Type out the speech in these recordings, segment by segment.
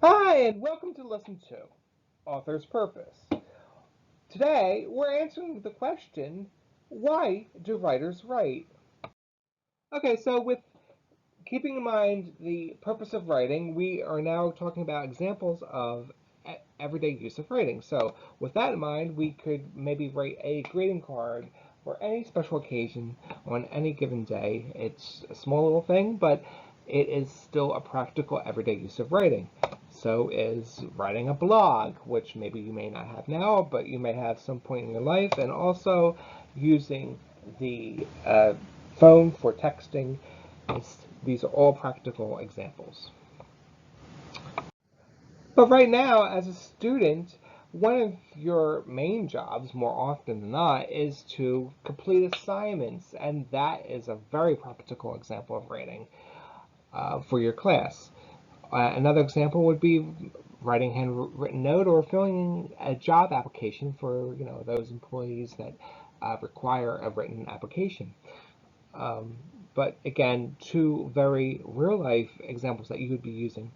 Hi, and welcome to Lesson 2, Author's Purpose. Today, we're answering the question, why do writers write? Okay, so with keeping in mind the purpose of writing, we are now talking about examples of everyday use of writing. So with that in mind, we could maybe write a greeting card for any special occasion on any given day. It's a small little thing, but it is still a practical everyday use of writing. So is writing a blog, which maybe you may not have now, but you may have some point in your life, and also using the phone for texting. These are all practical examples. But right now, as a student, one of your main jobs, more often than not, is to complete assignments, and that is a very practical example of writing for your class. Another example would be writing a handwritten note or filling in a job application for those employees that require a written application. Um, but again, two very real life examples that you would be using.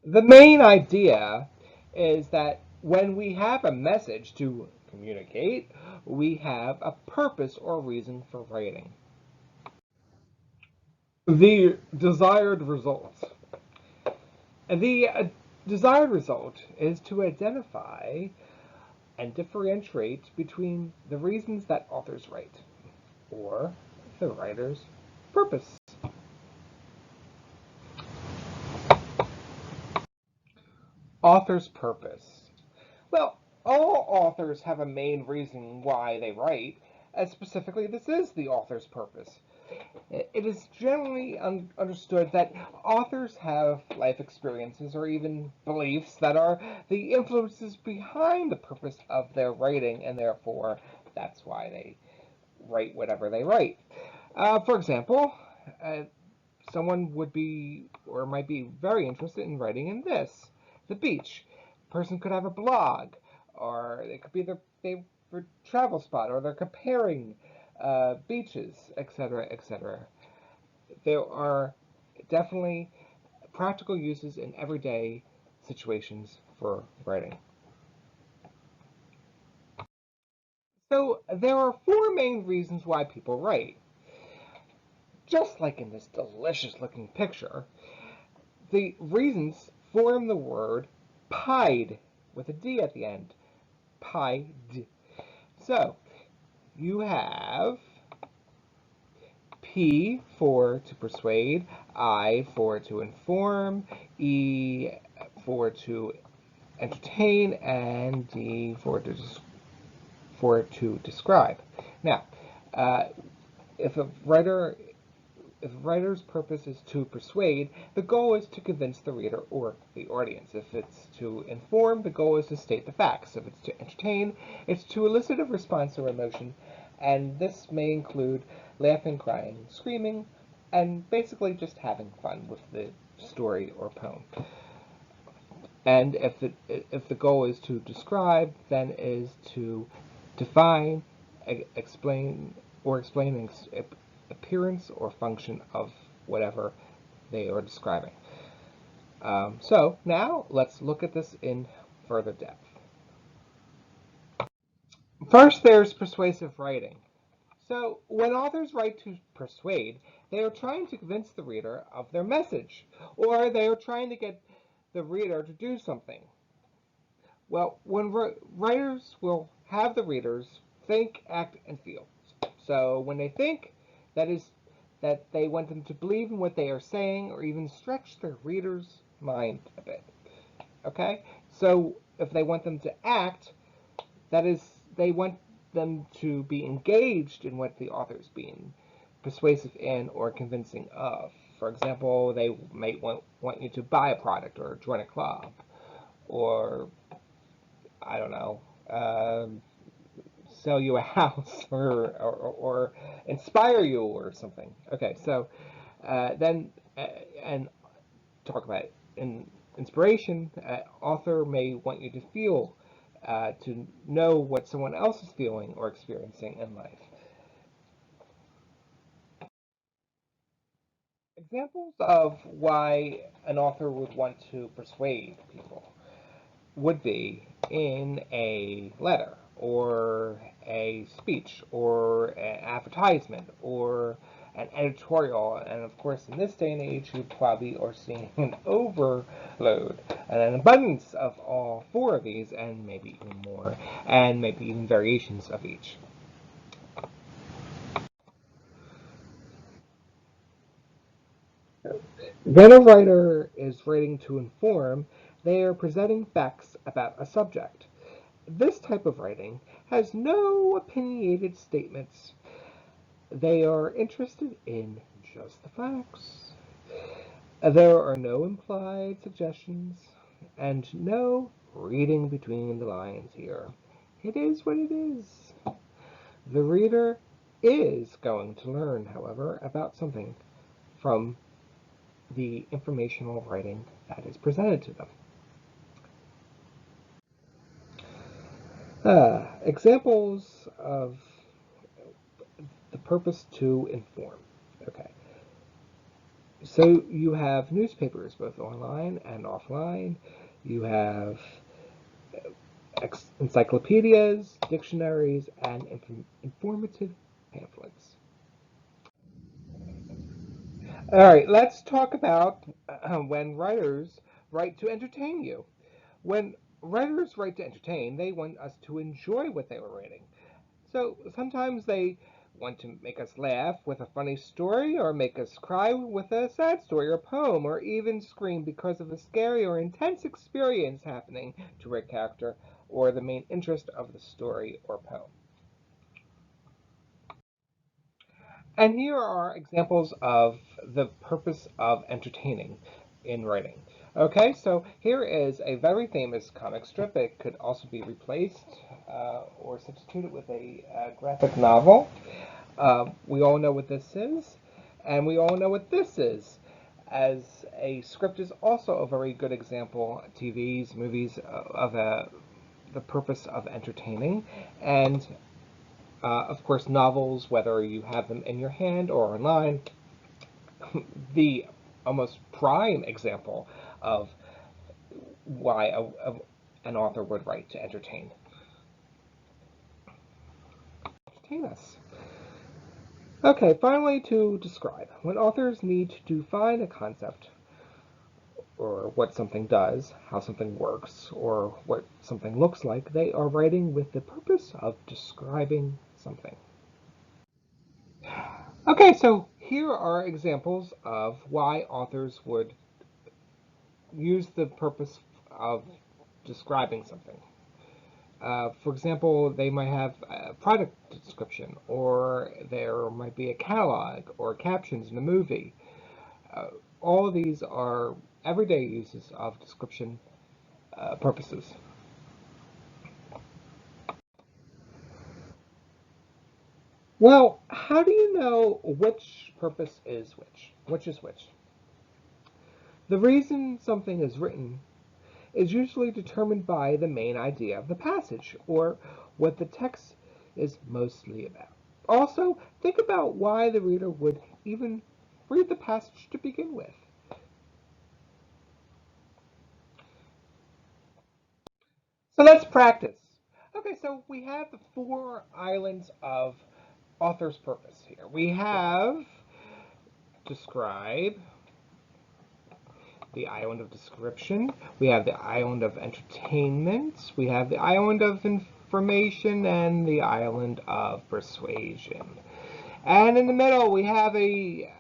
The main idea is that when we have a message to communicate, we have a purpose or reason for writing. The desired result. And the desired result is to identify and differentiate between the reasons that authors write, or the writer's purpose. Author's purpose. Well, all authors have a main reason why they write, and specifically this is the author's purpose. It is generally understood that authors have life experiences or even beliefs that are the influences behind the purpose of their writing, and therefore that's why they write whatever they write. For example, uh, someone would be or might be very interested in writing in the beach. A person could have a blog, or it could be their favorite travel spot, or they're comparing beaches, etc., etc. There are definitely practical uses in everyday situations for writing. So there are four main reasons why people write. Just like in this delicious looking picture, the reasons form the word pied with a D at the end. Pied. So you have P for to persuade, I for to inform, E for to entertain, and D for to describe. Now, uh, if a writer if a writer's purpose is to persuade, the goal is to convince the reader or the audience. If it's to inform, the goal is to state the facts. If it's to entertain, it's to elicit a response or emotion, and this may include laughing, crying, screaming, and basically just having fun with the story or poem. And if the goal is to describe, then is to define, explain, or explain an appearance or function of whatever they are describing. So now let's look at this in further depth. First, there's persuasive writing. So when authors write to persuade, they are trying to convince the reader of their message, or they are trying to get the reader to do something. Well, when writers will have the readers think, act, and feel. So when they think, that is that they want them to believe in what they are saying, or even stretch their reader's mind a bit. Okay? So if they want them to act, that is, they want them to be engaged in what the author is being persuasive in or convincing of. For example, they might want you to buy a product or join a club, or I don't know, sell you a house or inspire you or something. Okay, so then and talk about it. In inspiration, author may want you to feel, to know what someone else is feeling or experiencing in life. Examples of why an author would want to persuade people would be in a letter or a speech or an advertisement or an editorial. And of course, in this day and age, you probably are seeing an overload and an abundance of all four of these, and maybe even more, and maybe even variations of each. When a writer is writing to inform, they are presenting facts about a subject. This type of writing has no opinionated statements. They are interested in just the facts. There are no implied suggestions and no reading between the lines here. It is what it is. The reader is going to learn, however, about something from the informational writing that is presented to them. Examples of the purpose to inform. Okay, so you have newspapers both online and offline. You have encyclopedias, dictionaries, and informative pamphlets. All right, let's talk about when writers write to entertain you. When writers write to entertain, they want us to enjoy what they were writing. So sometimes they want to make us laugh with a funny story, or make us cry with a sad story or poem, or even scream because of a scary or intense experience happening to a character or the main interest of the story or poem. And here are examples of the purpose of entertaining in writing. Okay, so here is a very famous comic strip. It could also be replaced or substituted with a graphic novel. We all know what this is, and we all know what this is. As a script is also a very good example, TVs, movies, of the purpose of entertaining. And of course, novels, whether you have them in your hand or online, the almost prime example of why an author would write to entertain us. Okay, finally, to describe. When authors need to define a concept, or what something does, how something works, or what something looks like, they are writing with the purpose of describing something. Okay, so here are examples of why authors would use the purpose of describing something. For example, they might have a product description, or there might be a catalog, or captions in a movie. Uh, all of these are everyday uses of description purposes. Well, how do you know which purpose is which? Which is which? The reason something is written is usually determined by the main idea of the passage, or what the text is mostly about. Also, think about why the reader would even read the passage to begin with. So let's practice. Okay, so we have the four islands of author's purpose here. We have describe, the island of description, we have the island of entertainment, we have the island of information, and the island of persuasion. And in the middle, we have a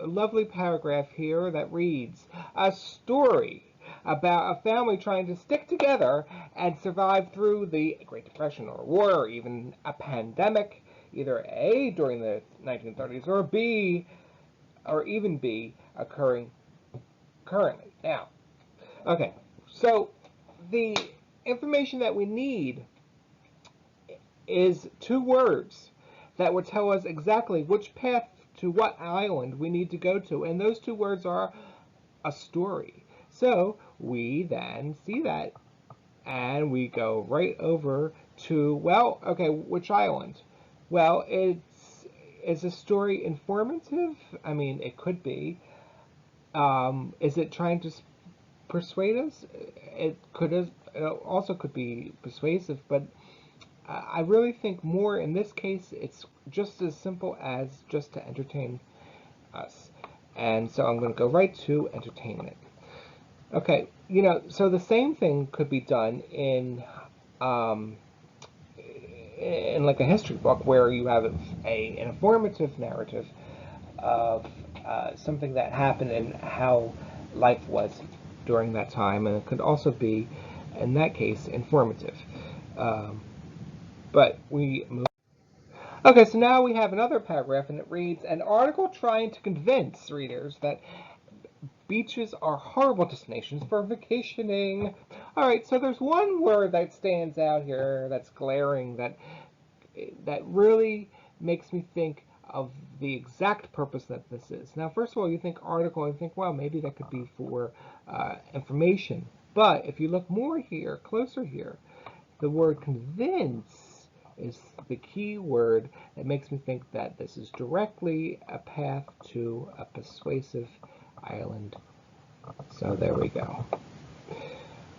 lovely paragraph here that reads, a story about a family trying to stick together and survive through the Great Depression or war or even a pandemic, either A, during the 1930s, or B, or even B, occurring currently. Now, okay, so the information that we need is two words that would tell us exactly which path to what island we need to go to, and those two words are a story. So we then see that and we go right over to, well, okay, which island? Well, is a story informative? I mean, it could be. Is it trying to persuade us? It also could be persuasive, but I really think more in this case it's just as simple as just to entertain us. And so I'm going to go right to entertainment. Okay, so the same thing could be done um, in like a history book where you have an informative narrative of something that happened and how life was during that time, and it could also be, in that case, informative. Um, but we move. Okay, so now we have another paragraph, and it reads, an article trying to convince readers that beaches are horrible destinations for vacationing. All right, so there's one word that stands out here that's glaring, that really makes me think of the exact purpose that this is. Now, first of all, you think article, and you think, well, maybe that could be for information. But if you look more here, closer here, the word convince is the key word that makes me think that this is directly a path to a persuasive island. So there we go.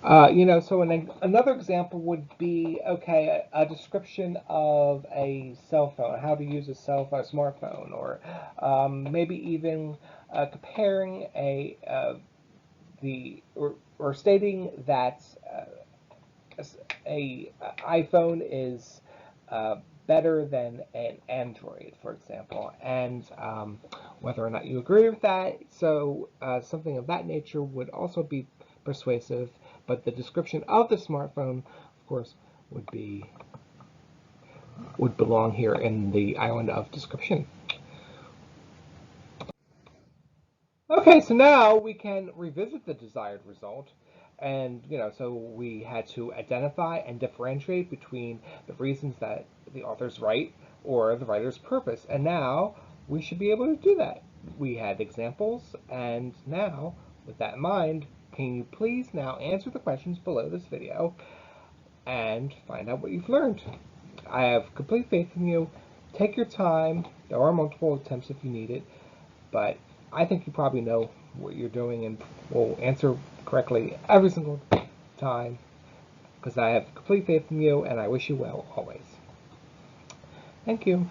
So another example would be, okay, a description of a cell phone, how to use a cell phone, a smartphone, or maybe even comparing or stating that a iPhone is better than an Android, for example, and whether or not you agree with that. So something of that nature would also be persuasive, but the description of the smartphone, of course, would belong here in the island of description. Okay, so now we can revisit the desired result. And, so we had to identify and differentiate between the reasons that the author's right or the writer's purpose. And now we should be able to do that. We had examples, and now, with that in mind, can you please now answer the questions below this video and find out what you've learned? I have complete faith in you. Take your time. There are multiple attempts if you need it, but I think you probably know what you're doing and will answer correctly every single time, because I have complete faith in you and I wish you well always. Thank you.